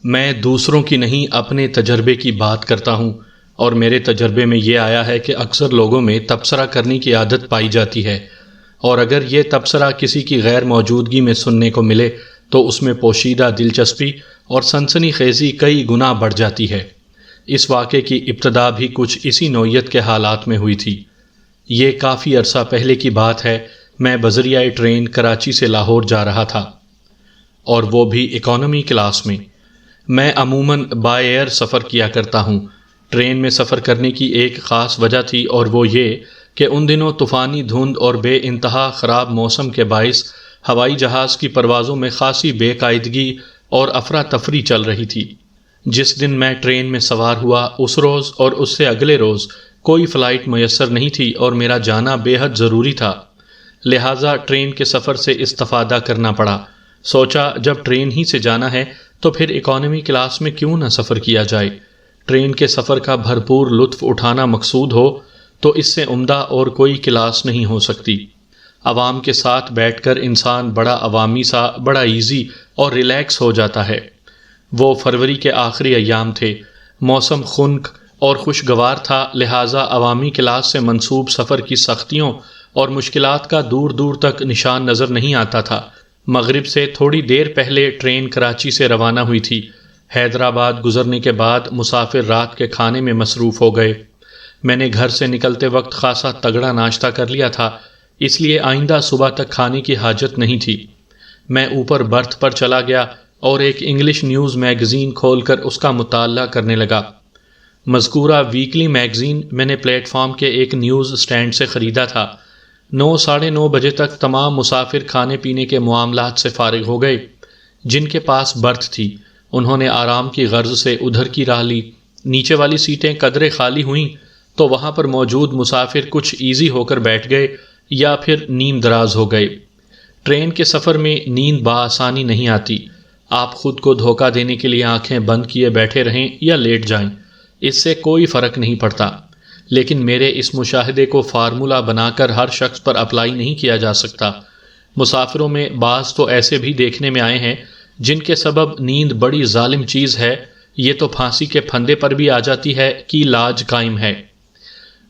میں دوسروں کی نہیں اپنے تجربے کی بات کرتا ہوں، اور میرے تجربے میں یہ آیا ہے کہ اکثر لوگوں میں تبصرہ کرنے کی عادت پائی جاتی ہے، اور اگر یہ تبصرہ کسی کی غیر موجودگی میں سننے کو ملے تو اس میں پوشیدہ دلچسپی اور سنسنی خیزی کئی گنا بڑھ جاتی ہے۔ اس واقعے کی ابتدا بھی کچھ اسی نوعیت کے حالات میں ہوئی تھی۔ یہ کافی عرصہ پہلے کی بات ہے۔ میں بذریعہ ٹرین کراچی سے لاہور جا رہا تھا، اور وہ بھی اکانومی کلاس میں۔ میں عموماً بائی ایئر سفر کیا کرتا ہوں۔ ٹرین میں سفر کرنے کی ایک خاص وجہ تھی، اور وہ یہ کہ ان دنوں طوفانی دھند اور بے انتہا خراب موسم کے باعث ہوائی جہاز کی پروازوں میں خاصی بے قاعدگی اور افراتفری چل رہی تھی۔ جس دن میں ٹرین میں سوار ہوا، اس روز اور اس سے اگلے روز کوئی فلائٹ میسر نہیں تھی، اور میرا جانا بے حد ضروری تھا، لہٰذا ٹرین کے سفر سے استفادہ کرنا پڑا۔ سوچا جب ٹرین ہی سے جانا ہے تو پھر اکانومی کلاس میں کیوں نہ سفر کیا جائے۔ ٹرین کے سفر کا بھرپور لطف اٹھانا مقصود ہو تو اس سے عمدہ اور کوئی کلاس نہیں ہو سکتی۔ عوام کے ساتھ بیٹھ کر انسان بڑا عوامی سا، بڑا ایزی اور ریلیکس ہو جاتا ہے۔ وہ فروری کے آخری ایام تھے، موسم خنک اور خوشگوار تھا، لہٰذا عوامی کلاس سے منسوب سفر کی سختیوں اور مشکلات کا دور دور تک نشان نظر نہیں آتا تھا۔ مغرب سے تھوڑی دیر پہلے ٹرین کراچی سے روانہ ہوئی تھی۔ حیدرآباد گزرنے کے بعد مسافر رات کے کھانے میں مصروف ہو گئے۔ میں نے گھر سے نکلتے وقت خاصا تگڑا ناشتہ کر لیا تھا، اس لیے آئندہ صبح تک کھانے کی حاجت نہیں تھی۔ میں اوپر برتھ پر چلا گیا اور ایک انگلش نیوز میگزین کھول کر اس کا مطالعہ کرنے لگا۔ مذکورہ ویکلی میگزین میں نے پلیٹ فارم کے ایک نیوز سٹینڈ سے خریدا تھا۔ 9:30 بجے تک تمام مسافر کھانے پینے کے معاملات سے فارغ ہو گئے۔ جن کے پاس برتھ تھی انہوں نے آرام کی غرض سے ادھر کی راہ لی۔ نیچے والی سیٹیں قدرے خالی ہوئیں تو وہاں پر موجود مسافر کچھ ایزی ہو کر بیٹھ گئے یا پھر نیم دراز ہو گئے۔ ٹرین کے سفر میں نیند بآسانی نہیں آتی۔ آپ خود کو دھوکہ دینے کے لیے آنکھیں بند کیے بیٹھے رہیں یا لیٹ جائیں، اس سے کوئی فرق نہیں پڑتا، لیکن میرے اس مشاہدے کو فارمولہ بنا کر ہر شخص پر اپلائی نہیں کیا جا سکتا۔ مسافروں میں بعض تو ایسے بھی دیکھنے میں آئے ہیں جن کے سبب نیند بڑی ظالم چیز ہے، یہ تو پھانسی کے پھندے پر بھی آ جاتی ہے کی لاج قائم ہے۔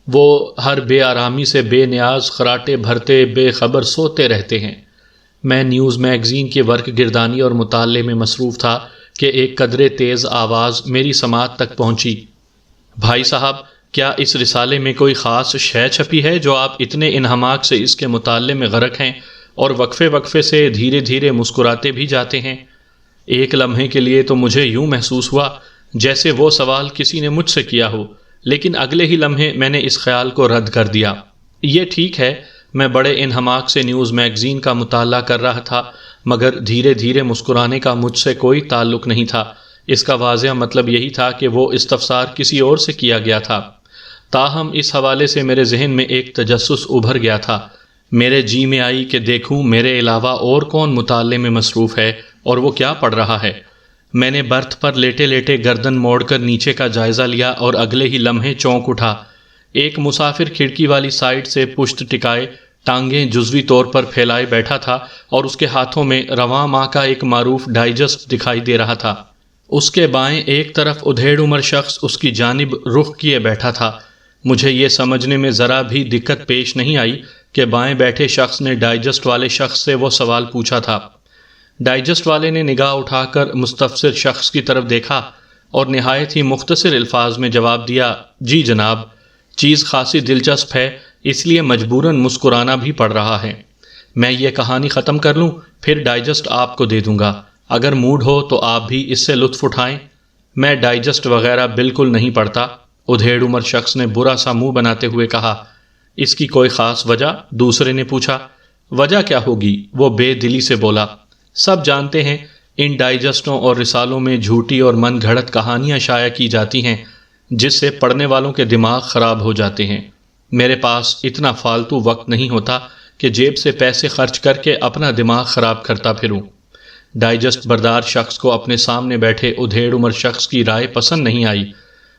وہ ہر بے آرامی سے بے نیاز خراٹے بھرتے بے خبر سوتے رہتے ہیں۔ میں نیوز میگزین کی ورق گردانی اور مطالعے میں مصروف تھا کہ ایک قدرے تیز آواز میری سماعت تک پہنچی۔ بھائی صاحب، کیا اس رسالے میں کوئی خاص شے چھپی ہے جو آپ اتنے انہماک سے اس کے مطالعے میں غرق ہیں اور وقفے وقفے سے دھیرے دھیرے مسکراتے بھی جاتے ہیں؟ ایک لمحے کے لیے تو مجھے یوں محسوس ہوا جیسے وہ سوال کسی نے مجھ سے کیا ہو، لیکن اگلے ہی لمحے میں نے اس خیال کو رد کر دیا۔ یہ ٹھیک ہے، میں بڑے انہماک سے نیوز میگزین کا مطالعہ کر رہا تھا، مگر دھیرے دھیرے مسکرانے کا مجھ سے کوئی تعلق نہیں تھا۔ اس کا واضح مطلب یہی تھا کہ وہ استفسار کسی اور سے کیا گیا تھا۔ تاہم اس حوالے سے میرے ذہن میں ایک تجسس ابھر گیا تھا۔ میرے جی میں آئی کہ دیکھوں میرے علاوہ اور کون مطالعے میں مصروف ہے اور وہ کیا پڑھ رہا ہے۔ میں نے برتھ پر لیٹے لیٹے گردن موڑ کر نیچے کا جائزہ لیا اور اگلے ہی لمحے چونک اٹھا۔ ایک مسافر کھڑکی والی سائڈ سے پشت ٹکائے، ٹانگیں جزوی طور پر پھیلائے بیٹھا تھا، اور اس کے ہاتھوں میں رواں ماہ کا ایک معروف ڈائجسٹ دکھائی دے رہا تھا۔ اس کے بائیں ایک طرف ادھیڑ عمر شخص اس کی جانب رخ کیے بیٹھا تھا۔ مجھے یہ سمجھنے میں ذرا بھی دقت پیش نہیں آئی کہ بائیں بیٹھے شخص نے ڈائجسٹ والے شخص سے وہ سوال پوچھا تھا۔ ڈائجسٹ والے نے نگاہ اٹھا کر مستفسر شخص کی طرف دیکھا اور نہایت ہی مختصر الفاظ میں جواب دیا، جی جناب، چیز خاصی دلچسپ ہے، اس لیے مجبوراً مسکرانا بھی پڑ رہا ہے۔ میں یہ کہانی ختم کر لوں پھر ڈائجسٹ آپ کو دے دوں گا، اگر موڈ ہو تو آپ بھی اس سے لطف اٹھائیں۔ میں ڈائجسٹ وغیرہ بالکل نہیں پڑھتا، ادھیڑ عمر شخص نے برا سا منہ بناتے ہوئے کہا۔ اس کی کوئی خاص وجہ؟ دوسرے نے پوچھا۔ وجہ کیا ہوگی؟ وہ بے دلی سے بولا۔ سب جانتے ہیں ان ڈائجسٹوں اور رسالوں میں جھوٹی اور من گھڑت کہانیاں شائع کی جاتی ہیں جس سے پڑھنے والوں کے دماغ خراب ہو جاتے ہیں۔ میرے پاس اتنا فالتو وقت نہیں ہوتا کہ جیب سے پیسے خرچ کر کے اپنا دماغ خراب کرتا پھروں۔ ڈائجسٹ بردار شخص کو اپنے سامنے بیٹھے ادھیڑ عمر شخص کی رائے پسند نہیں آئی۔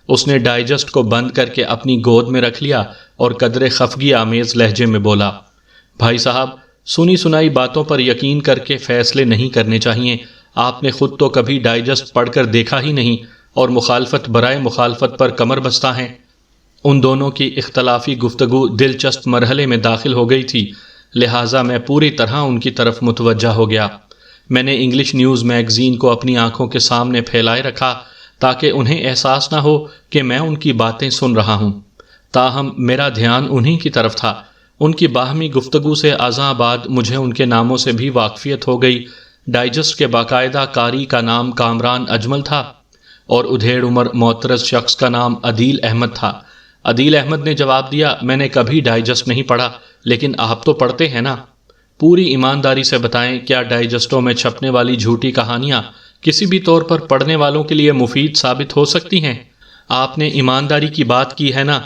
اس نے ڈائجسٹ کو بند کر کے اپنی گود میں رکھ لیا اور قدرے خفگی آمیز لہجے میں بولا، بھائی صاحب، سنی سنائی باتوں پر یقین کر کے فیصلے نہیں کرنے چاہیے۔ آپ نے خود تو کبھی ڈائجسٹ پڑھ کر دیکھا ہی نہیں اور مخالفت برائے مخالفت پر کمر بستہ ہیں۔ ان دونوں کی اختلافی گفتگو دلچسپ مرحلے میں داخل ہو گئی تھی، لہٰذا میں پوری طرح ان کی طرف متوجہ ہو گیا۔ میں نے انگلش نیوز میگزین کو اپنی آنکھوں کے سامنے پھیلائے رکھا تاکہ انہیں احساس نہ ہو کہ میں ان کی باتیں سن رہا ہوں، تاہم میرا دھیان انہی کی طرف تھا۔ ان کی باہمی گفتگو سے ازاں بعد مجھے ان کے ناموں سے بھی واقفیت ہو گئی۔ ڈائجسٹ کے باقاعدہ قاری کا نام کامران اجمل تھا اور ادھیڑ عمر معترض شخص کا نام عدیل احمد تھا۔ عدیل احمد نے جواب دیا، میں نے کبھی ڈائجسٹ نہیں پڑھا، لیکن آپ تو پڑھتے ہیں نا؟ پوری ایمانداری سے بتائیں، کیا ڈائجسٹوں میں چھپنے والی جھوٹی کہانیاں کسی بھی طور پر پڑھنے والوں کے لیے مفید ثابت ہو سکتی ہیں؟ آپ نے ایمانداری کی بات کی ہے نا،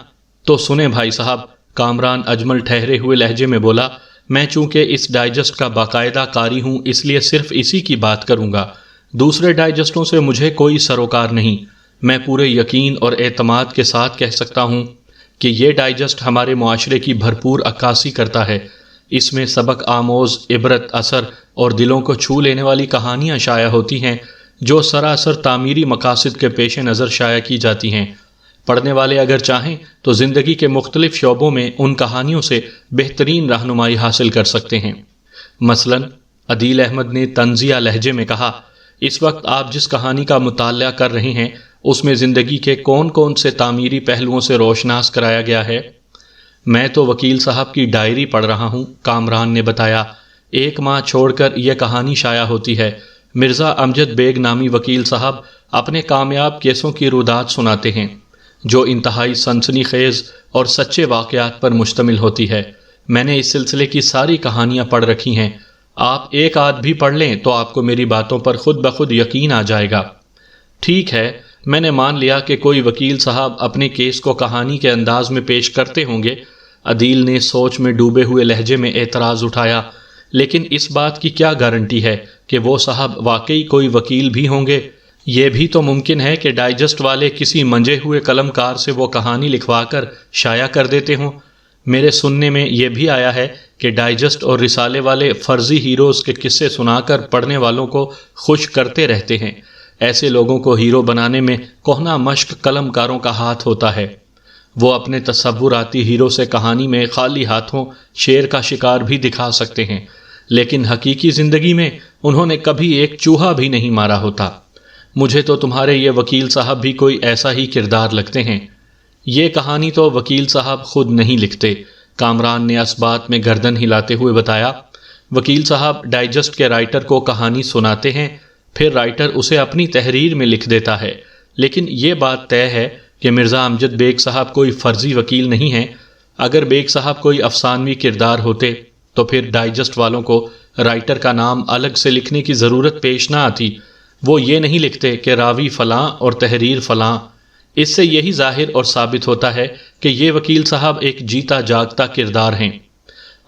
تو سنیں بھائی صاحب، کامران اجمل ٹھہرے ہوئے لہجے میں بولا، میں چونکہ اس ڈائجسٹ کا باقاعدہ قاری ہوں اس لیے صرف اسی کی بات کروں گا، دوسرے ڈائجسٹوں سے مجھے کوئی سروکار نہیں۔ میں پورے یقین اور اعتماد کے ساتھ کہہ سکتا ہوں کہ یہ ڈائجسٹ ہمارے معاشرے کی بھرپور عکاسی کرتا ہے۔ اس میں سبق آموز، عبرت اثر اور دلوں کو چھو لینے والی کہانیاں شائع ہوتی ہیں جو سراسر تعمیری مقاصد کے پیش نظر شائع کی جاتی ہیں۔ پڑھنے والے اگر چاہیں تو زندگی کے مختلف شعبوں میں ان کہانیوں سے بہترین رہنمائی حاصل کر سکتے ہیں۔ مثلاً عدیل احمد نے طنزیہ لہجے میں کہا، اس وقت آپ جس کہانی کا مطالعہ کر رہے ہیں اس میں زندگی کے کون کون سے تعمیری پہلوؤں سے روشناس کرایا گیا ہے؟ میں تو وکیل صاحب کی ڈائری پڑھ رہا ہوں، کامران نے بتایا۔ 1 ماہ چھوڑ کر یہ کہانی شائع ہوتی ہے۔ مرزا امجد بیگ نامی وکیل صاحب اپنے کامیاب کیسوں کی رودات سناتے ہیں جو انتہائی سنسنی خیز اور سچے واقعات پر مشتمل ہوتی ہے۔ میں نے اس سلسلے کی ساری کہانیاں پڑھ رکھی ہیں، آپ ایک آدھ بھی پڑھ لیں تو آپ کو میری باتوں پر خود بخود یقین آ جائے گا۔ ٹھیک ہے، میں نے مان لیا کہ کوئی وکیل صاحب اپنے کیس کو کہانی کے انداز میں پیش کرتے ہوں گے۔ عدیل نے سوچ میں ڈوبے ہوئے لہجے میں اعتراض اٹھایا، لیکن اس بات کی کیا گارنٹی ہے کہ وہ صاحب واقعی کوئی وکیل بھی ہوں گے؟ یہ بھی تو ممکن ہے کہ ڈائجسٹ والے کسی منجے ہوئے قلم کار سے وہ کہانی لکھوا کر شائع کر دیتے ہوں۔ میرے سننے میں یہ بھی آیا ہے کہ ڈائجسٹ اور رسالے والے فرضی ہیروز کے قصے سنا کر پڑھنے والوں کو خوش کرتے رہتے ہیں۔ ایسے لوگوں کو ہیرو بنانے میں کہنہ مشق قلم کاروں کا ہاتھ ہوتا ہے۔ وہ اپنے تصوراتی ہیرو سے کہانی میں خالی ہاتھوں شیر کا شکار بھی دکھا سکتے ہیں، لیکن حقیقی زندگی میں انہوں نے کبھی ایک چوہا بھی نہیں مارا ہوتا۔ مجھے تو تمہارے یہ وکیل صاحب بھی کوئی ایسا ہی کردار لگتے ہیں۔ یہ کہانی تو وکیل صاحب خود نہیں لکھتے، کامران نے اس بات میں گردن ہلاتے ہوئے بتایا۔ وکیل صاحب ڈائجسٹ کے رائٹر کو کہانی سناتے ہیں، پھر رائٹر اسے اپنی تحریر میں لکھ دیتا ہے۔ لیکن یہ بات طے ہے کہ مرزا امجد بیگ صاحب کوئی فرضی وکیل نہیں ہیں۔ اگر بیگ صاحب کوئی افسانوی کردار ہوتے تو پھر ڈائجسٹ والوں کو رائٹر کا نام الگ سے لکھنے کی ضرورت پیش نہ آتی۔ وہ یہ نہیں لکھتے کہ راوی فلاں اور تحریر فلاں۔ اس سے یہی ظاہر اور ثابت ہوتا ہے کہ یہ وکیل صاحب ایک جیتا جاگتا کردار ہیں۔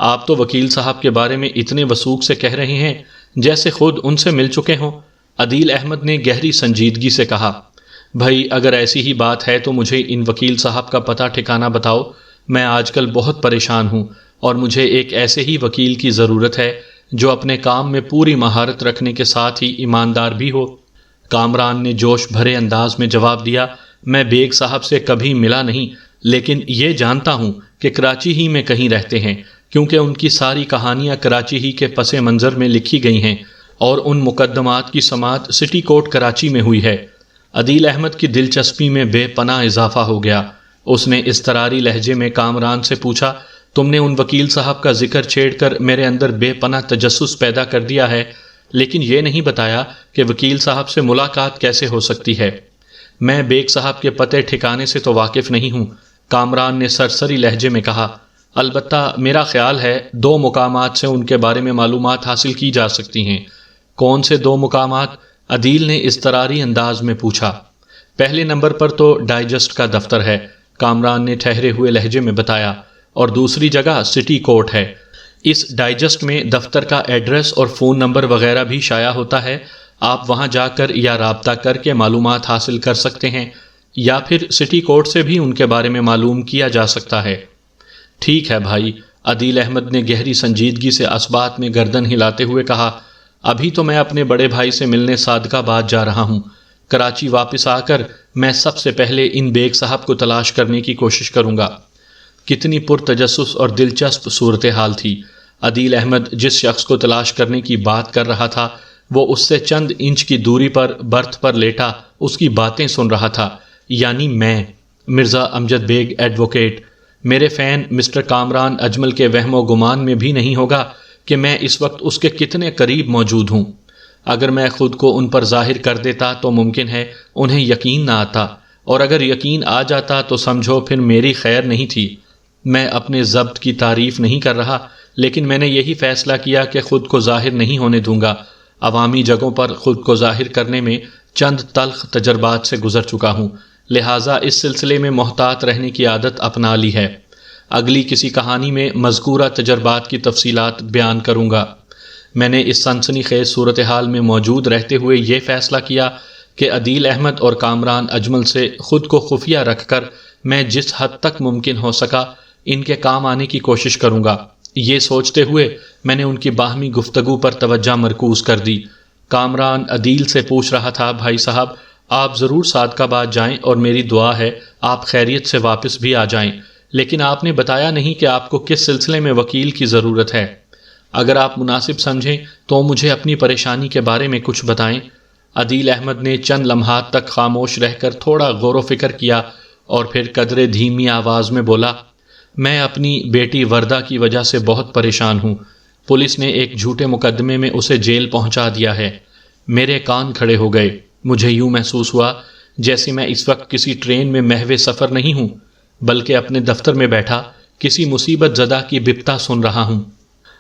آپ تو وکیل صاحب کے بارے میں اتنے وثوق سے کہہ رہے ہیں جیسے خود ان سے مل چکے ہوں۔ عدیل احمد نے گہری سنجیدگی سے کہا، بھائی اگر ایسی ہی بات ہے تو مجھے ان وکیل صاحب کا پتہ ٹھکانہ بتاؤ۔ میں آج کل بہت پریشان ہوں اور مجھے ایک ایسے ہی وکیل کی ضرورت ہے جو اپنے کام میں پوری مہارت رکھنے کے ساتھ ہی ایماندار بھی ہو۔ کامران نے جوش بھرے انداز میں جواب دیا، میں بیگ صاحب سے کبھی ملا نہیں، لیکن یہ جانتا ہوں کہ کراچی ہی میں کہیں رہتے ہیں، کیونکہ ان کی ساری کہانیاں کراچی ہی کے پس منظر میں لکھی گئی ہیں اور ان مقدمات کی سماعت سٹی کورٹ کراچی میں ہوئی ہے۔ عدیل احمد کی دلچسپی میں بے پناہ اضافہ ہو گیا۔ اس نے اضطراری لہجے میں کامران سے پوچھا، تم نے ان وکیل صاحب کا ذکر چھیڑ کر میرے اندر بے پناہ تجسس پیدا کر دیا ہے، لیکن یہ نہیں بتایا کہ وکیل صاحب سے ملاقات کیسے ہو سکتی ہے۔ میں بیگ صاحب کے پتے ٹھکانے سے تو واقف نہیں ہوں، کامران نے سرسری لہجے میں کہا۔ البتہ میرا خیال ہے 2 مقامات سے ان کے بارے میں معلومات حاصل کی جا سکتی ہیں۔ کون سے 2 مقامات؟ عدیل نے اضطراری انداز میں پوچھا۔ پہلے نمبر پر تو ڈائجسٹ کا دفتر ہے، کامران نے ٹھہرے ہوئے لہجے میں بتایا، اور دوسری جگہ سٹی کورٹ ہے۔ اس ڈائجسٹ میں دفتر کا ایڈریس اور فون نمبر وغیرہ بھی شائع ہوتا ہے۔ آپ وہاں جا کر یا رابطہ کر کے معلومات حاصل کر سکتے ہیں، یا پھر سٹی کورٹ سے بھی ان کے بارے میں معلوم کیا جا سکتا ہے۔ ٹھیک ہے بھائی، عدیل احمد نے گہری سنجیدگی سے اس بات میں گردن ہلاتے ہوئے کہا، ابھی تو میں اپنے بڑے بھائی سے ملنے صادق آباد جا رہا ہوں۔ کراچی واپس آ کر میں سب سے پہلے ان بیگ صاحب کو تلاش کرنے کی کوشش کروں گا۔ کتنی پرتجسس اور دلچسپ صورتحال تھی۔ عدیل احمد جس شخص کو تلاش کرنے کی بات کر رہا تھا وہ اس سے چند انچ کی دوری پر برتھ پر لیٹا اس کی باتیں سن رہا تھا، یعنی میں، مرزا امجد بیگ ایڈوکیٹ۔ میرے فین مسٹر کامران اجمل کے وہم و گمان میں بھی نہیں ہوگا کہ میں اس وقت اس کے کتنے قریب موجود ہوں۔ اگر میں خود کو ان پر ظاہر کر دیتا تو ممکن ہے انہیں یقین نہ آتا، اور اگر یقین آ جاتا تو سمجھو پھر میری خیر نہیں تھی۔ میں اپنے ضبط کی تعریف نہیں کر رہا، لیکن میں نے یہی فیصلہ کیا کہ خود کو ظاہر نہیں ہونے دوں گا۔ عوامی جگہوں پر خود کو ظاہر کرنے میں چند تلخ تجربات سے گزر چکا ہوں، لہٰذا اس سلسلے میں محتاط رہنے کی عادت اپنا لی ہے۔ اگلی کسی کہانی میں مذکورہ تجربات کی تفصیلات بیان کروں گا۔ میں نے اس سنسنی خیز صورتحال میں موجود رہتے ہوئے یہ فیصلہ کیا کہ عدیل احمد اور کامران اجمل سے خود کو خفیہ رکھ کر میں جس حد تک ممکن ہو سکا ان کے کام آنے کی کوشش کروں گا۔ یہ سوچتے ہوئے میں نے ان کی باہمی گفتگو پر توجہ مرکوز کر دی۔ کامران عدیل سے پوچھ رہا تھا، بھائی صاحب آپ ضرور صادق آباد جائیں اور میری دعا ہے آپ خیریت سے واپس بھی آ جائیں، لیکن آپ نے بتایا نہیں کہ آپ کو کس سلسلے میں وکیل کی ضرورت ہے۔ اگر آپ مناسب سمجھیں تو مجھے اپنی پریشانی کے بارے میں کچھ بتائیں۔ عدیل احمد نے چند لمحات تک خاموش رہ کر تھوڑا غور و فکر کیا اور پھر قدرے دھیمی آواز میں بولا، میں اپنی بیٹی وردہ کی وجہ سے بہت پریشان ہوں۔ پولیس نے ایک جھوٹے مقدمے میں اسے جیل پہنچا دیا ہے۔ میرے کان کھڑے ہو گئے۔ مجھے یوں محسوس ہوا جیسے میں اس وقت کسی ٹرین میں محو سفر نہیں ہوں، بلکہ اپنے دفتر میں بیٹھا کسی مصیبت زدہ کی بپتا سن رہا ہوں۔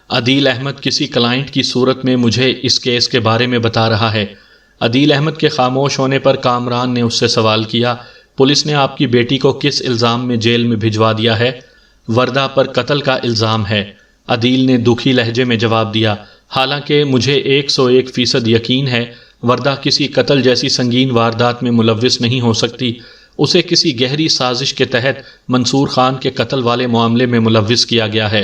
عدیل احمد کسی کلائنٹ کی صورت میں مجھے اس کیس کے بارے میں بتا رہا ہے۔ عدیل احمد کے خاموش ہونے پر کامران نے اس سے سوال کیا، پولیس نے آپ کی بیٹی کو کس الزام میں جیل میں بھجوا دیا ہے؟ وردہ پر قتل کا الزام ہے، عدیل نے دکھی لہجے میں جواب دیا۔ حالانکہ مجھے 101% یقین ہے وردہ کسی قتل جیسی سنگین واردات میں ملوث نہیں ہو سکتی۔ اسے کسی گہری سازش کے تحت منصور خان کے قتل والے معاملے میں ملوث کیا گیا ہے۔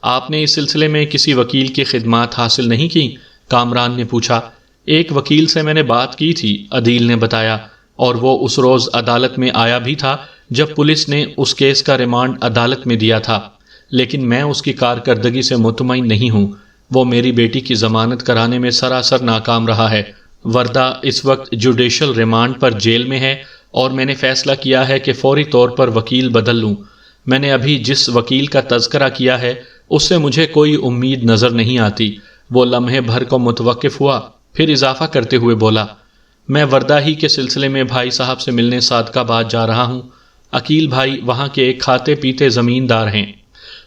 آپ نے اس سلسلے میں کسی وکیل کی خدمات حاصل نہیں کی؟ کامران نے پوچھا۔ ایک وکیل سے میں نے بات کی تھی، عدیل نے بتایا، اور وہ اس روز عدالت میں آیا بھی تھا جب پولیس نے اس کیس کا ریمانڈ عدالت میں دیا تھا، لیکن میں اس کی کارکردگی سے مطمئن نہیں ہوں۔ وہ میری بیٹی کی ضمانت کرانے میں سراسر ناکام رہا ہے۔ وردہ اس وقت جوڈیشل ریمانڈ پر جیل میں ہے اور میں نے فیصلہ کیا ہے کہ فوری طور پر وکیل بدل لوں۔ میں نے ابھی جس وکیل کا تذکرہ کیا ہے اس سے مجھے کوئی امید نظر نہیں آتی۔ وہ لمحے بھر کو متوقف ہوا، پھر اضافہ کرتے ہوئے بولا، میں وردہ ہی کے سلسلے میں بھائی صاحب سے ملنے صادق آباد جا رہا ہوں۔ عقیل بھائی وہاں کے ایک کھاتے پیتے زمیندار ہیں،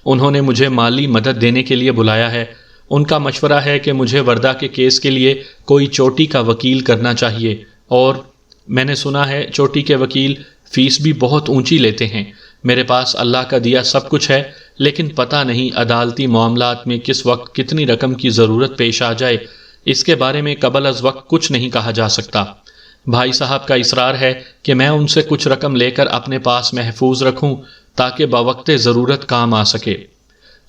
انہوں نے مجھے مالی مدد دینے کے لیے بلایا ہے۔ ان کا مشورہ ہے کہ مجھے وردہ کے کیس کے لیے کوئی چوٹی کا وکیل کرنا چاہیے، اور میں نے سنا ہے چوٹی کے وکیل فیس بھی بہت اونچی لیتے ہیں۔ میرے پاس اللہ کا دیا سب کچھ ہے، لیکن پتہ نہیں عدالتی معاملات میں کس وقت کتنی رقم کی ضرورت پیش آ جائے، اس کے بارے میں قبل از وقت کچھ نہیں کہا جا سکتا۔ بھائی صاحب کا اصرار ہے کہ میں ان سے کچھ رقم لے کر اپنے پاس محفوظ رکھوں تاکہ بوقت ضرورت کام آ سکے۔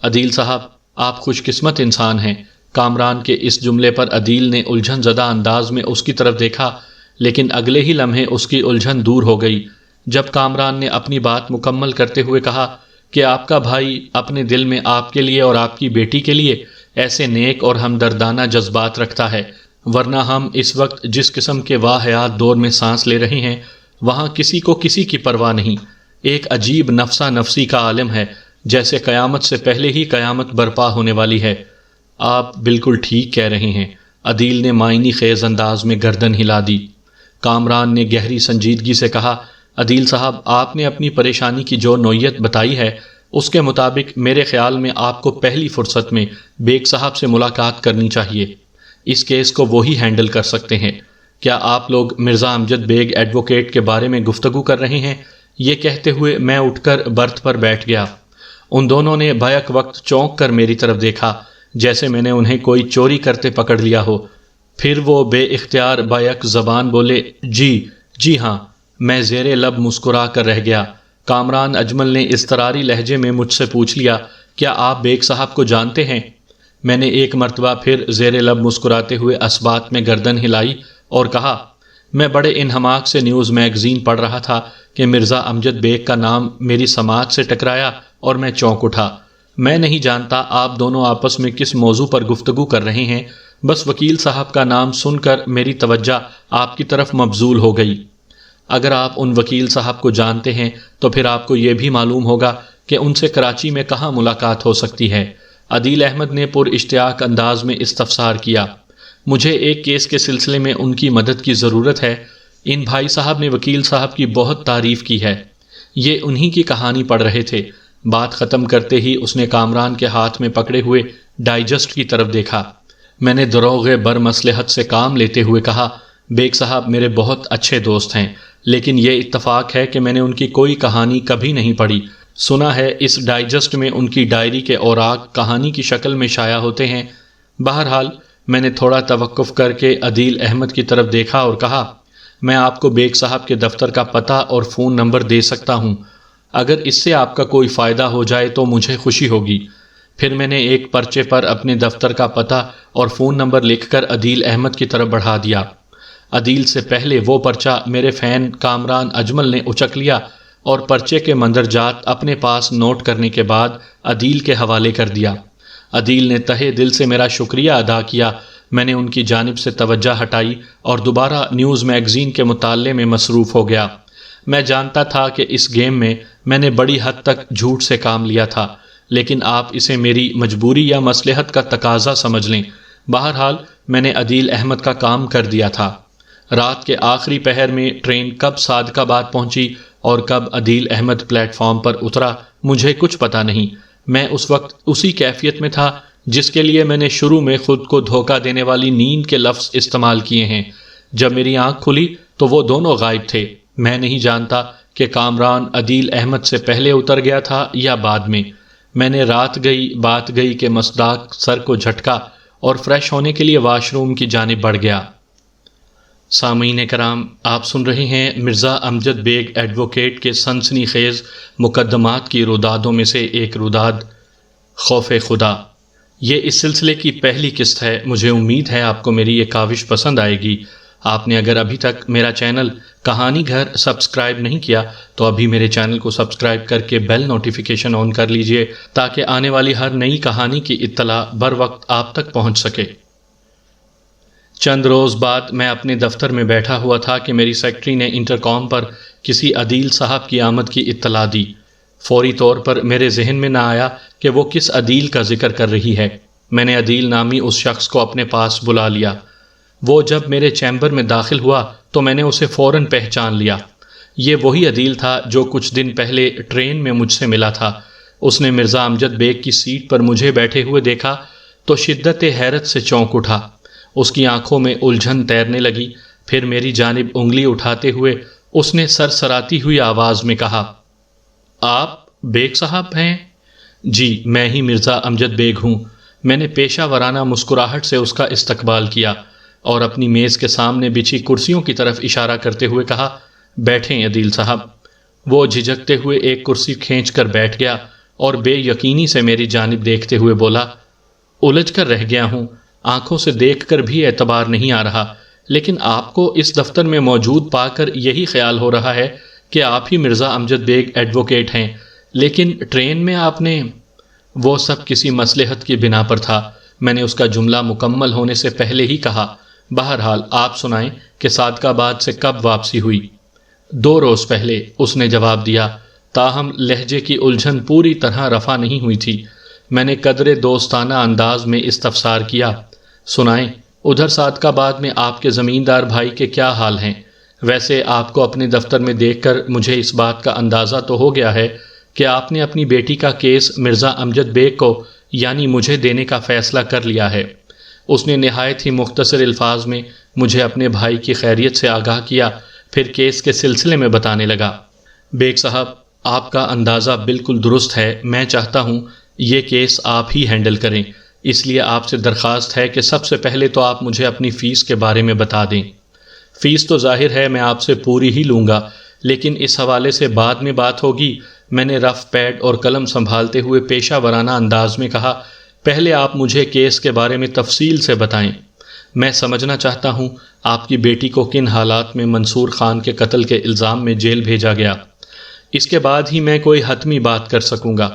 عدیل صاحب آپ خوش قسمت انسان ہیں۔ کامران کے اس جملے پر عدیل نے الجھن زدہ انداز میں اس کی طرف دیکھا، لیکن اگلے ہی لمحے اس کی الجھن دور ہو گئی جب کامران نے اپنی بات مکمل کرتے ہوئے کہا کہ آپ کا بھائی اپنے دل میں آپ کے لیے اور آپ کی بیٹی کے لیے ایسے نیک اور ہمدردانہ جذبات رکھتا ہے، ورنہ ہم اس وقت جس قسم کے واحیات دور میں سانس لے رہے ہیں وہاں کسی کو کسی کی پرواہ نہیں۔ ایک عجیب نفسا نفسی کا عالم ہے، جیسے قیامت سے پہلے ہی قیامت برپا ہونے والی ہے۔ آپ بالکل ٹھیک کہہ رہے ہیں، عدیل نے معنی خیز انداز میں گردن ہلا دی۔ کامران نے گہری سنجیدگی سے کہا، عدیل صاحب آپ نے اپنی پریشانی کی جو نوعیت بتائی ہے اس کے مطابق میرے خیال میں آپ کو پہلی فرصت میں بیگ صاحب سے ملاقات کرنی چاہیے۔ اس کیس کو وہی ہینڈل کر سکتے ہیں۔ کیا آپ لوگ مرزا امجد بیگ ایڈوکیٹ کے بارے میں گفتگو کر رہے ہیں؟ یہ کہتے ہوئے میں اٹھ کر برتھ پر بیٹھ گیا۔ ان دونوں نے بیک وقت چونک کر میری طرف دیکھا جیسے میں نے انہیں کوئی چوری کرتے پکڑ لیا ہو، پھر وہ بے اختیار بیک زبان بولے، جی ہاں۔ میں زیر لب مسکرا کر رہ گیا۔ کامران اجمل نے اضطراری لہجے میں مجھ سے پوچھ لیا، کیا آپ بیگ صاحب کو جانتے ہیں؟ میں نے ایک مرتبہ پھر زیر لب مسکراتے ہوئے اسبات میں گردن ہلائی اور کہا، میں بڑے انہماک سے نیوز میگزین پڑھ رہا تھا کہ مرزا امجد بیگ کا نام میری سماعت سے ٹکرایا اور میں چونک اٹھا۔ میں نہیں جانتا آپ دونوں آپس میں کس موضوع پر گفتگو کر رہے ہیں، بس وکیل صاحب کا نام سن کر میری توجہ آپ کی طرف مبذول ہو گئی۔ اگر آپ ان وکیل صاحب کو جانتے ہیں تو پھر آپ کو یہ بھی معلوم ہوگا کہ ان سے کراچی میں کہاں ملاقات ہو سکتی ہے۔ عدیل احمد نے پر اشتیاق انداز میں استفسار کیا۔ مجھے ایک کیس کے سلسلے میں ان کی مدد کی ضرورت ہے۔ ان بھائی صاحب نے وکیل صاحب کی بہت تعریف کی ہے۔ یہ انہی کی کہانی پڑھ رہے تھے۔ بات ختم کرتے ہی اس نے کامران کے ہاتھ میں پکڑے ہوئے ڈائجسٹ کی طرف دیکھا۔ میں نے دروغ برمصلحت سے کام لیتے ہوئے کہا، بیگ صاحب میرے بہت اچھے دوست ہیں، لیکن یہ اتفاق ہے کہ میں نے ان کی کوئی کہانی کبھی نہیں پڑھی۔ سنا ہے اس ڈائجسٹ میں ان کی ڈائری کے اوراق کہانی کی شکل میں شائع ہوتے ہیں۔ بہرحال میں نے تھوڑا توقف کر کے عدیل احمد کی طرف دیکھا اور کہا، میں آپ کو بیگ صاحب کے دفتر کا پتہ اور فون نمبر دے سکتا ہوں۔ اگر اس سے آپ کا کوئی فائدہ ہو جائے تو مجھے خوشی ہوگی۔ پھر میں نے ایک پرچے پر اپنے دفتر کا پتہ اور فون نمبر لکھ کر عدیل احمد کی طرف بڑھا دیا۔ عدیل سے پہلے وہ پرچہ میرے فین کامران اجمل نے اچک لیا اور پرچے کے مندرجات اپنے پاس نوٹ کرنے کے بعد عدیل کے حوالے کر دیا۔ عدیل نے تہہ دل سے میرا شکریہ ادا کیا۔ میں نے ان کی جانب سے توجہ ہٹائی اور دوبارہ نیوز میگزین کے مطالعے میں مصروف ہو گیا۔ میں جانتا تھا کہ اس گیم میں نے بڑی حد تک جھوٹ سے کام لیا تھا، لیکن آپ اسے میری مجبوری یا مصلحت کا تقاضا سمجھ لیں۔ بہرحال میں نے عدیل احمد کا کام کر دیا تھا۔ رات کے آخری پہر میں ٹرین کب صادق آباد پہنچی اور کب عدیل احمد پلیٹ فارم پر اترا مجھے کچھ پتہ نہیں۔ میں اس وقت اسی کیفیت میں تھا جس کے لیے میں نے شروع میں خود کو دھوکہ دینے والی نیند کے لفظ استعمال کیے ہیں۔ جب میری آنکھ کھلی تو وہ دونوں غائب تھے۔ میں نہیں جانتا کہ کامران عدیل احمد سے پہلے اتر گیا تھا یا بعد میں۔ میں نے رات گئی بات گئی کے مصداق سر کو جھٹکا اور فریش ہونے کے لیے واش روم کی جانب بڑھ گیا۔ سامعین کرام، آپ سن رہے ہیں مرزا امجد بیگ ایڈوکیٹ کے سنسنی خیز مقدمات کی رودادوں میں سے ایک روداد، خوف خدا۔ یہ اس سلسلے کی پہلی قسط ہے۔ مجھے امید ہے آپ کو میری یہ کاوش پسند آئے گی۔ آپ نے اگر ابھی تک میرا چینل کہانی گھر سبسکرائب نہیں کیا تو ابھی میرے چینل کو سبسکرائب کر کے بیل نوٹیفیکیشن آن کر لیجئے تاکہ آنے والی ہر نئی کہانی کی اطلاع بر وقت آپ تک پہنچ سکے۔ چند روز بعد میں اپنے دفتر میں بیٹھا ہوا تھا کہ میری سیکرٹری نے انٹرکام پر کسی عدیل صاحب کی آمد کی اطلاع دی۔ فوری طور پر میرے ذہن میں نہ آیا کہ وہ کس عدیل کا ذکر کر رہی ہے۔ میں نے عدیل نامی اس شخص کو اپنے پاس بلا لیا۔ وہ جب میرے چیمبر میں داخل ہوا تو میں نے اسے فوراً پہچان لیا۔ یہ وہی عدیل تھا جو کچھ دن پہلے ٹرین میں مجھ سے ملا تھا۔ اس نے مرزا امجد بیگ کی سیٹ پر مجھے بیٹھے ہوئے دیکھا تو شدت حیرت سے چونک اٹھا۔ اس کی آنکھوں میں الجھن تیرنے لگی۔ پھر میری جانب انگلی اٹھاتے ہوئے اس نے سرسراتی ہوئی آواز میں کہا، آپ بیگ صاحب ہیں؟ جی، میں ہی مرزا امجد بیگ ہوں۔ میں نے پیشہ ورانہ مسکراہٹ سے اس کا استقبال کیا اور اپنی میز کے سامنے بچھی کرسیوں کی طرف اشارہ کرتے ہوئے کہا، بیٹھیں عدیل صاحب۔ وہ جھجکتے ہوئے ایک کرسی کھینچ کر بیٹھ گیا اور بے یقینی سے میری جانب دیکھتے ہوئے بولا، الجھ کر رہ گیا ہوں، آنکھوں سے دیکھ کر بھی اعتبار نہیں آ رہا، لیکن آپ کو اس دفتر میں موجود پا کر یہی خیال ہو رہا ہے کہ آپ ہی مرزا امجد بیگ ایڈوکیٹ ہیں، لیکن ٹرین میں آپ نے… وہ سب کسی مصلحت کی بنا پر تھا۔ میں نے اس کا جملہ مکمل ہونے سے پہلے ہی کہا، بہرحال آپ سنائیں کہ صادق آباد سے کب واپسی ہوئی؟ 2 روز پہلے، اس نے جواب دیا، تاہم لہجے کی الجھن پوری طرح رفع نہیں ہوئی تھی۔ میں نے قدرے دوستانہ انداز میں استفسار کیا، سنائیں ادھر صادق آباد میں آپ کے زمیندار بھائی کے کیا حال ہیں؟ ویسے آپ کو اپنے دفتر میں دیکھ کر مجھے اس بات کا اندازہ تو ہو گیا ہے کہ آپ نے اپنی بیٹی کا کیس مرزا امجد بیگ کو یعنی مجھے دینے کا فیصلہ کر لیا ہے۔ اس نے نہایت ہی مختصر الفاظ میں مجھے اپنے بھائی کی خیریت سے آگاہ کیا، پھر کیس کے سلسلے میں بتانے لگا، بیگ صاحب آپ کا اندازہ بالکل درست ہے، میں چاہتا ہوں یہ کیس آپ ہی ہینڈل کریں، اس لیے آپ سے درخواست ہے کہ سب سے پہلے تو آپ مجھے اپنی فیس کے بارے میں بتا دیں۔ فیس تو ظاہر ہے میں آپ سے پوری ہی لوں گا، لیکن اس حوالے سے بعد میں بات ہوگی۔ میں نے رف پیڈ اور قلم سنبھالتے ہوئے پیشہ ورانہ انداز میں کہا، پہلے آپ مجھے کیس کے بارے میں تفصیل سے بتائیں۔ میں سمجھنا چاہتا ہوں آپ کی بیٹی کو کن حالات میں منصور خان کے قتل کے الزام میں جیل بھیجا گیا۔ اس کے بعد ہی میں کوئی حتمی بات کر سکوں گا۔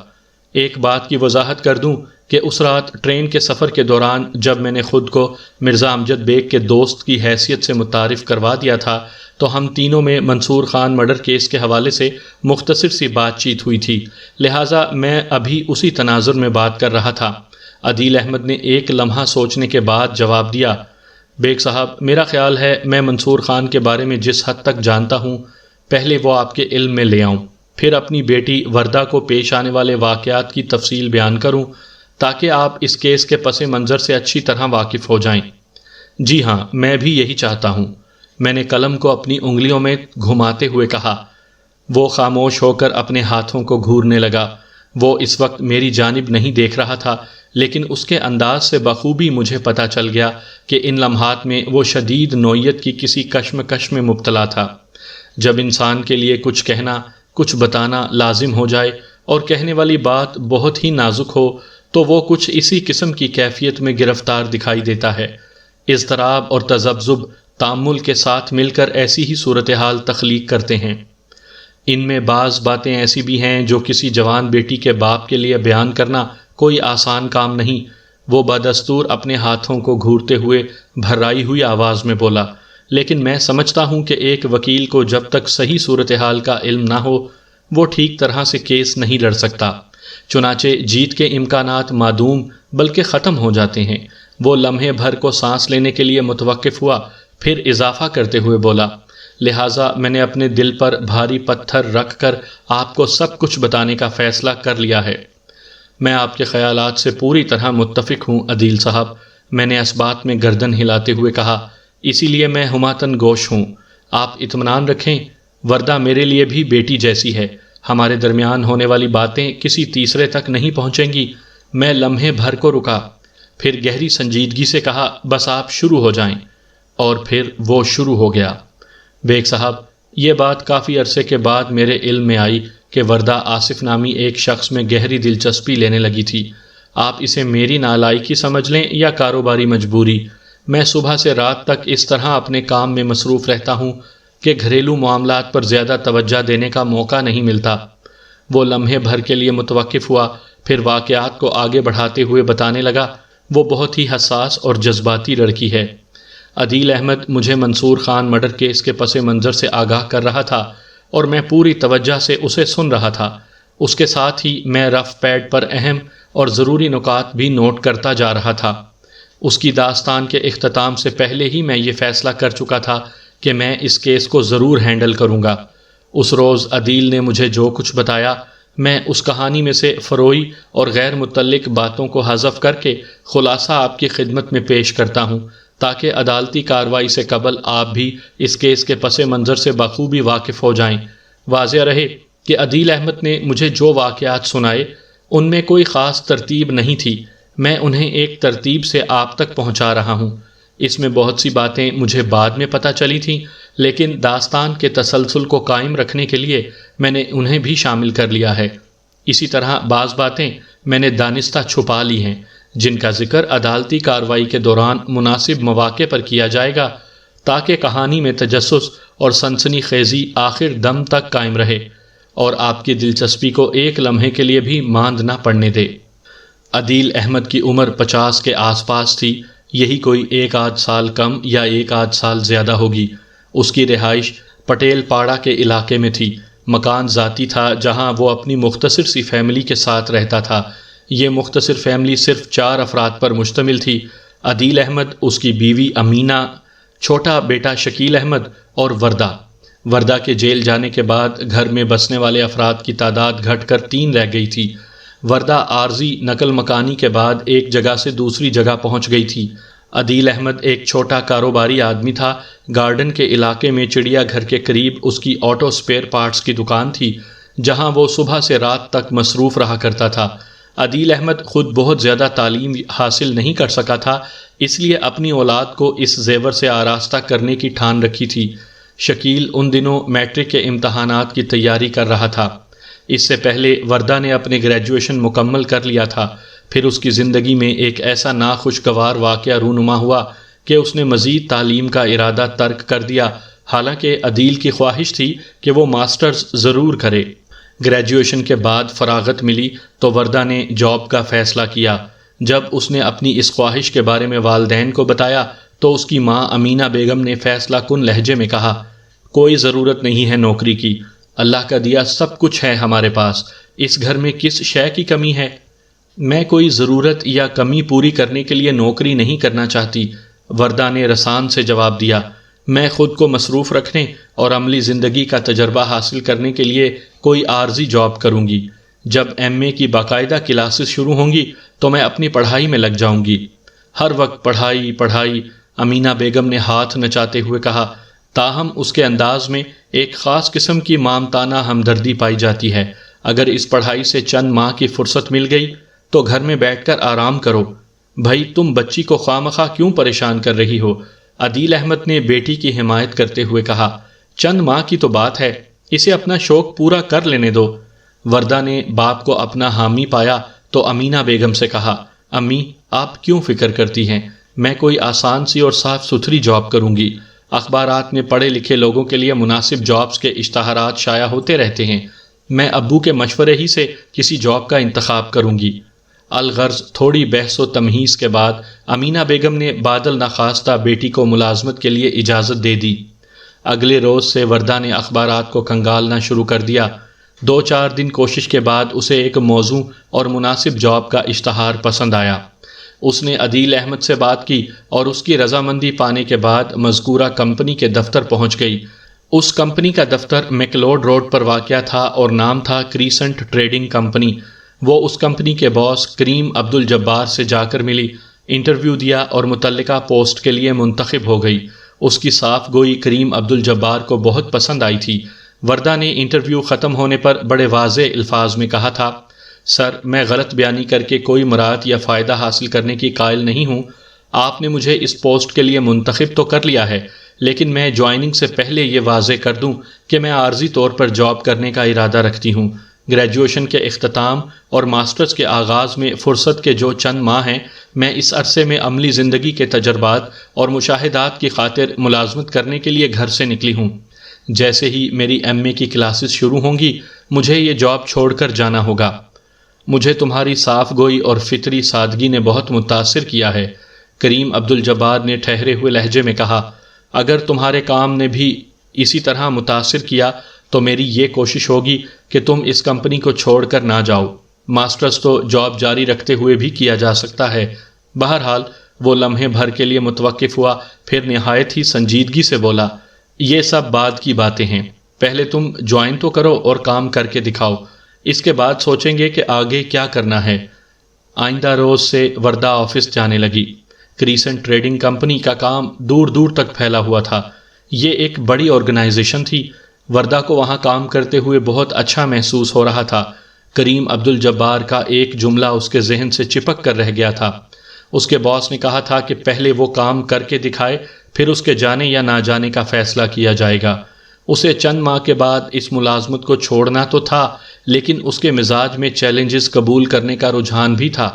ایک بات کی وضاحت کر دوں کہ اس رات ٹرین کے سفر کے دوران جب میں نے خود کو مرزا امجد بیگ کے دوست کی حیثیت سے متعارف کروا دیا تھا تو ہم تینوں میں منصور خان مرڈر کیس کے حوالے سے مختصر سی بات چیت ہوئی تھی، لہٰذا میں ابھی اسی تناظر میں بات کر رہا تھا۔ عدیل احمد نے ایک لمحہ سوچنے کے بعد جواب دیا، بیگ صاحب، میرا خیال ہے میں منصور خان کے بارے میں جس حد تک جانتا ہوں پہلے وہ آپ کے علم میں لے آؤں، پھر اپنی بیٹی وردہ کو پیش آنے والے واقعات کی تفصیل بیان کروں تاکہ آپ اس کیس کے پس منظر سے اچھی طرح واقف ہو جائیں۔ جی ہاں، میں بھی یہی چاہتا ہوں، میں نے قلم کو اپنی انگلیوں میں گھماتے ہوئے کہا۔ وہ خاموش ہو کر اپنے ہاتھوں کو گھورنے لگا۔ وہ اس وقت میری جانب نہیں دیکھ رہا تھا، لیکن اس کے انداز سے بخوبی مجھے پتہ چل گیا کہ ان لمحات میں وہ شدید نوعیت کی کسی کشمکش میں مبتلا تھا۔ جب انسان کے لیے کچھ کہنا، کچھ بتانا لازم ہو جائے اور کہنے والی بات بہت ہی نازک ہو تو وہ کچھ اسی قسم کی کیفیت میں گرفتار دکھائی دیتا ہے۔ اضطراب اور تذبذب تامل کے ساتھ مل کر ایسی ہی صورتحال تخلیق کرتے ہیں۔ ان میں بعض باتیں ایسی بھی ہیں جو کسی جوان بیٹی کے باپ کے لیے بیان کرنا کوئی آسان کام نہیں۔ وہ بدستور اپنے ہاتھوں کو گھورتے ہوئے بھرائی ہوئی آواز میں بولا، لیکن میں سمجھتا ہوں کہ ایک وکیل کو جب تک صحیح صورتحال کا علم نہ ہو وہ ٹھیک طرح سے کیس نہیں لڑ سکتا۔ چنانچہ جیت کے امکانات معدوم بلکہ ختم ہو جاتے ہیں۔ وہ لمحے بھر کو سانس لینے کے لیے متوقف ہوا، پھر اضافہ کرتے ہوئے بولا، لہٰذا میں نے اپنے دل پر بھاری پتھر رکھ کر آپ کو سب کچھ بتانے کا فیصلہ کر لیا ہے۔ میں آپ کے خیالات سے پوری طرح متفق ہوں عدیل صاحب، میں نے اس بات میں گردن ہلاتے ہوئے کہا، اسی لیے میں ہماتن گوش ہوں۔ آپ اطمینان رکھیں، وردہ میرے لیے بھی بیٹی جیسی ہے۔ ہمارے درمیان ہونے والی باتیں کسی تیسرے تک نہیں پہنچیں گی۔ میں لمحے بھر کو رکا، پھر گہری سنجیدگی سے کہا، بس آپ شروع ہو جائیں۔ اور پھر وہ شروع ہو گیا۔ بیگ صاحب، یہ بات کافی عرصے کے بعد میرے علم میں آئی کہ وردہ آصف نامی ایک شخص میں گہری دلچسپی لینے لگی تھی۔ آپ اسے میری نالائکی سمجھ لیں یا کاروباری مجبوری، میں صبح سے رات تک اس طرح اپنے کام میں مصروف رہتا ہوں کہ گھریلو معاملات پر زیادہ توجہ دینے کا موقع نہیں ملتا۔ وہ لمحے بھر کے لیے متوقف ہوا، پھر واقعات کو آگے بڑھاتے ہوئے بتانے لگا، وہ بہت ہی حساس اور جذباتی لڑکی ہے۔ عدیل احمد مجھے منصور خان مرڈر کیس کے پس منظر سے آگاہ کر رہا تھا اور میں پوری توجہ سے اسے سن رہا تھا۔ اس کے ساتھ ہی میں رف پیڈ پر اہم اور ضروری نکات بھی نوٹ کرتا جا رہا تھا۔ اس کی داستان کے اختتام سے پہلے ہی میں یہ فیصلہ کر چکا تھا کہ میں اس کیس کو ضرور ہینڈل کروں گا۔ اس روز عدیل نے مجھے جو کچھ بتایا، میں اس کہانی میں سے فروئی اور غیر متعلق باتوں کو حذف کر کے خلاصہ آپ کی خدمت میں پیش کرتا ہوں تاکہ عدالتی کارروائی سے قبل آپ بھی اس کیس کے پس منظر سے بخوبی واقف ہو جائیں۔ واضح رہے کہ عدیل احمد نے مجھے جو واقعات سنائے ان میں کوئی خاص ترتیب نہیں تھی، میں انہیں ایک ترتیب سے آپ تک پہنچا رہا ہوں۔ اس میں بہت سی باتیں مجھے بعد میں پتہ چلی تھیں، لیکن داستان کے تسلسل کو قائم رکھنے کے لیے میں نے انہیں بھی شامل کر لیا ہے۔ اسی طرح بعض باتیں میں نے دانستہ چھپا لی ہیں جن کا ذکر عدالتی کارروائی کے دوران مناسب مواقع پر کیا جائے گا تاکہ کہانی میں تجسس اور سنسنی خیزی آخر دم تک قائم رہے اور آپ کی دلچسپی کو ایک لمحے کے لیے بھی ماند نہ پڑنے دے۔ عدیل احمد کی عمر 50 کے آس پاس تھی، یہی کوئی ایک آدھ سال کم یا ایک آدھ سال زیادہ ہوگی۔ اس کی رہائش پٹیل پاڑا کے علاقے میں تھی۔ مکان ذاتی تھا جہاں وہ اپنی مختصر سی فیملی کے ساتھ رہتا تھا۔ یہ مختصر فیملی صرف 4 افراد پر مشتمل تھی، عدیل احمد، اس کی بیوی امینہ، چھوٹا بیٹا شکیل احمد اور وردہ کے جیل جانے کے بعد گھر میں بسنے والے افراد کی تعداد گھٹ کر 3 رہ گئی تھی۔ وردہ عارضی نقل مکانی کے بعد ایک جگہ سے دوسری جگہ پہنچ گئی تھی۔ عدیل احمد ایک چھوٹا کاروباری آدمی تھا۔ گارڈن کے علاقے میں چڑیا گھر کے قریب اس کی آٹو سپیئر پارٹس کی دکان تھی جہاں وہ صبح سے رات تک مصروف رہا کرتا تھا۔ عدیل احمد خود بہت زیادہ تعلیم حاصل نہیں کر سکا تھا، اس لیے اپنی اولاد کو اس زیور سے آراستہ کرنے کی ٹھان رکھی تھی۔ شکیل ان دنوں میٹرک کے امتحانات کی تیاری کر رہا تھا۔ اس سے پہلے وردہ نے اپنے گریجویشن مکمل کر لیا تھا۔ پھر اس کی زندگی میں ایک ایسا ناخوشگوار واقعہ رونما ہوا کہ اس نے مزید تعلیم کا ارادہ ترک کر دیا، حالانکہ عدیل کی خواہش تھی کہ وہ ماسٹرز ضرور کرے۔ گریجویشن کے بعد فراغت ملی تو وردہ نے جاب کا فیصلہ کیا۔ جب اس نے اپنی اس خواہش کے بارے میں والدین کو بتایا تو اس کی ماں امینہ بیگم نے فیصلہ کن لہجے میں کہا، کوئی ضرورت نہیں ہے نوکری کی، اللہ کا دیا سب کچھ ہے ہمارے پاس، اس گھر میں کس شے کی کمی ہے؟ میں کوئی ضرورت یا کمی پوری کرنے کے لیے نوکری نہیں کرنا چاہتی، وردہ نے رسان سے جواب دیا۔ میں خود کو مصروف رکھنے اور عملی زندگی کا تجربہ حاصل کرنے کے لیے کوئی عارضی جاب کروں گی۔ جب ایم اے کی باقاعدہ کلاسز شروع ہوں گی تو میں اپنی پڑھائی میں لگ جاؤں گی۔ ہر وقت پڑھائی پڑھائی، امینہ بیگم نے ہاتھ نچاتے ہوئے کہا، تاہم اس کے انداز میں ایک خاص قسم کی مامتانہ ہمدردی پائی جاتی ہے۔ اگر اس پڑھائی سے چند ماہ کی فرصت مل گئی تو گھر میں بیٹھ کر آرام کرو۔ بھائی تم بچی کو خواہ کیوں پریشان کر رہی ہو؟ عدیل احمد نے بیٹی کی حمایت کرتے ہوئے کہا، چند ماہ کی تو بات ہے، اسے اپنا شوق پورا کر لینے دو۔ وردہ نے باپ کو اپنا حامی پایا تو امینہ بیگم سے کہا، امی آپ کیوں فکر کرتی ہیں؟ میں کوئی آسان سی اور صاف ستھری جاب کروں گی۔ اخبارات میں پڑھے لکھے لوگوں کے لیے مناسب جابز کے اشتہارات شائع ہوتے رہتے ہیں، میں ابو کے مشورے ہی سے کسی جاب کا انتخاب کروں گی۔ الغرض تھوڑی بحث و تمہیز کے بعد امینہ بیگم نے بادل نخواستہ بیٹی کو ملازمت کے لیے اجازت دے دی۔ اگلے روز سے وردہ نے اخبارات کو کنگالنا شروع کر دیا۔ 2-4 دن کوشش کے بعد اسے ایک موزوں اور مناسب جاب کا اشتہار پسند آیا۔ اس نے عدیل احمد سے بات کی اور اس کی رضامندی پانے کے بعد مذکورہ کمپنی کے دفتر پہنچ گئی۔ اس کمپنی کا دفتر میکلوڈ روڈ پر واقع تھا اور نام تھا کریسنٹ ٹریڈنگ کمپنی۔ وہ اس کمپنی کے باس کریم عبدالجبار سے جا کر ملی، انٹرویو دیا اور متعلقہ پوسٹ کے لیے منتخب ہو گئی۔ اس کی صاف گوئی کریم عبدالجبار کو بہت پسند آئی تھی۔ وردہ نے انٹرویو ختم ہونے پر بڑے واضح الفاظ میں کہا تھا، سر میں غلط بیانی کر کے کوئی مراد یا فائدہ حاصل کرنے کی قائل نہیں ہوں۔ آپ نے مجھے اس پوسٹ کے لیے منتخب تو کر لیا ہے، لیکن میں جوائننگ سے پہلے یہ واضح کر دوں کہ میں عارضی طور پر جاب کرنے کا ارادہ رکھتی ہوں۔ گریجویشن کے اختتام اور ماسٹرز کے آغاز میں فرصت کے جو چند ماہ ہیں، میں اس عرصے میں عملی زندگی کے تجربات اور مشاہدات کی خاطر ملازمت کرنے کے لیے گھر سے نکلی ہوں۔ جیسے ہی میری ایم اے کی کلاسز شروع ہوں گی مجھے یہ جاب چھوڑ کر جانا ہوگا۔ مجھے تمہاری صاف گوئی اور فطری سادگی نے بہت متاثر کیا ہے، کریم عبدالجبار نے ٹھہرے ہوئے لہجے میں کہا۔ اگر تمہارے کام نے بھی اسی طرح متاثر کیا تو میری یہ کوشش ہوگی کہ تم اس کمپنی کو چھوڑ کر نہ جاؤ۔ ماسٹرز تو جاب جاری رکھتے ہوئے بھی کیا جا سکتا ہے۔ بہرحال وہ لمحے بھر کے لیے متوقف ہوا، پھر نہایت ہی سنجیدگی سے بولا، یہ سب بعد کی باتیں ہیں، پہلے تم جوائن تو کرو اور کام کر کے دکھاؤ، اس کے بعد سوچیں گے کہ آگے کیا کرنا ہے۔ آئندہ روز سے وردہ آفس جانے لگی۔ کریسنٹ ٹریڈنگ کمپنی کا کام دور دور تک پھیلا ہوا تھا۔ یہ ایک بڑی آرگنائزیشن تھی۔ وردہ کو وہاں کام کرتے ہوئے بہت اچھا محسوس ہو رہا تھا۔ کریم عبدالجبار کا ایک جملہ اس کے ذہن سے چپک کر رہ گیا تھا۔ اس کے باس نے کہا تھا کہ پہلے وہ کام کر کے دکھائے، پھر اس کے جانے یا نہ جانے کا فیصلہ کیا جائے گا۔ اسے چند ماہ کے بعد اس ملازمت کو چھوڑنا تو تھا، لیکن اس کے مزاج میں چیلنجز قبول کرنے کا رجحان بھی تھا۔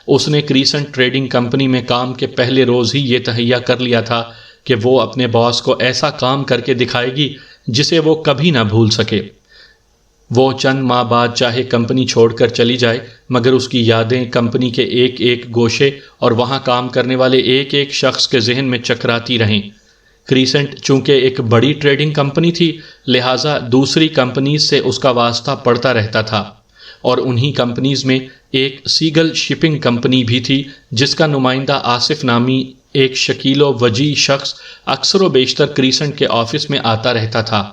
اس نے کریسنٹ ٹریڈنگ کمپنی میں کام کے پہلے روز ہی یہ تہیہ کر لیا تھا کہ وہ اپنے باس کو ایسا کام کر کے دکھائے گی جسے وہ کبھی نہ بھول سکے۔ وہ چند ماہ بعد چاہے کمپنی چھوڑ کر چلی جائے، مگر اس کی یادیں کمپنی کے ایک ایک گوشے اور وہاں کام کرنے والے ایک ایک شخص کے ذہن میں چکراتی رہیں۔ کریسنٹ چونکہ ایک بڑی ٹریڈنگ کمپنی تھی، لہٰذا دوسری کمپنیز سے اس کا واسطہ پڑتا رہتا تھا، اور انہی کمپنیز میں ایک سیگل شپنگ کمپنی بھی تھی جس کا نمائندہ آصف نامی ایک شکیل و وجیح شخص اکثر و بیشتر کریسنٹ کے آفس میں آتا رہتا تھا۔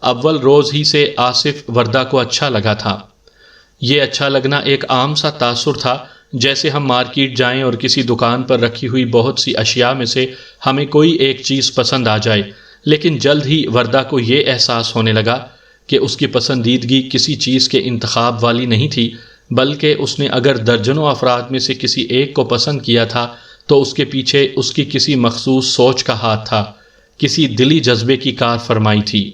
اول روز ہی سے آصف وردہ کو اچھا لگا تھا۔ یہ اچھا لگنا ایک عام سا تاثر تھا، جیسے ہم مارکیٹ جائیں اور کسی دکان پر رکھی ہوئی بہت سی اشیاء میں سے ہمیں کوئی ایک چیز پسند آ جائے، لیکن جلد ہی وردہ کو یہ احساس ہونے لگا کہ اس کی پسندیدگی کسی چیز کے انتخاب والی نہیں تھی، بلکہ اس نے اگر درجنوں افراد میں سے کسی ایک کو پسند کیا تھا تو اس کے پیچھے اس کی کسی مخصوص سوچ کا ہاتھ تھا، کسی دلی جذبے کی کار فرمائی تھی۔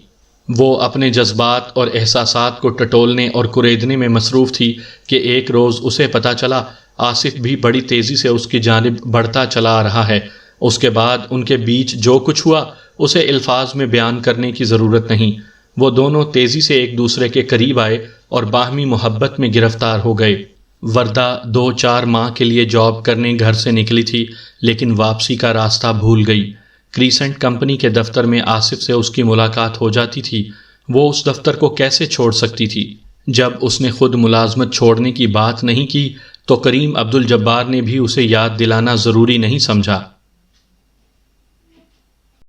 وہ اپنے جذبات اور احساسات کو ٹٹولنے اور کریدنے میں مصروف تھی کہ ایک روز اسے پتہ چلا آصف بھی بڑی تیزی سے اس کی جانب بڑھتا چلا آ رہا ہے۔ اس کے بعد ان کے بیچ جو کچھ ہوا اسے الفاظ میں بیان کرنے کی ضرورت نہیں۔ وہ دونوں تیزی سے ایک دوسرے کے قریب آئے اور باہمی محبت میں گرفتار ہو گئے۔ وردہ 2-4 ماہ کے لیے جاب کرنے گھر سے نکلی تھی، لیکن واپسی کا راستہ بھول گئی۔ کریسنٹ کمپنی کے دفتر میں آصف سے اس کی ملاقات ہو جاتی تھی۔ وہ اس دفتر کو کیسے چھوڑ سکتی تھی؟ جب اس نے خود ملازمت چھوڑنے کی بات نہیں کی تو کریم عبد الجبار نے بھی اسے یاد دلانا ضروری نہیں سمجھا۔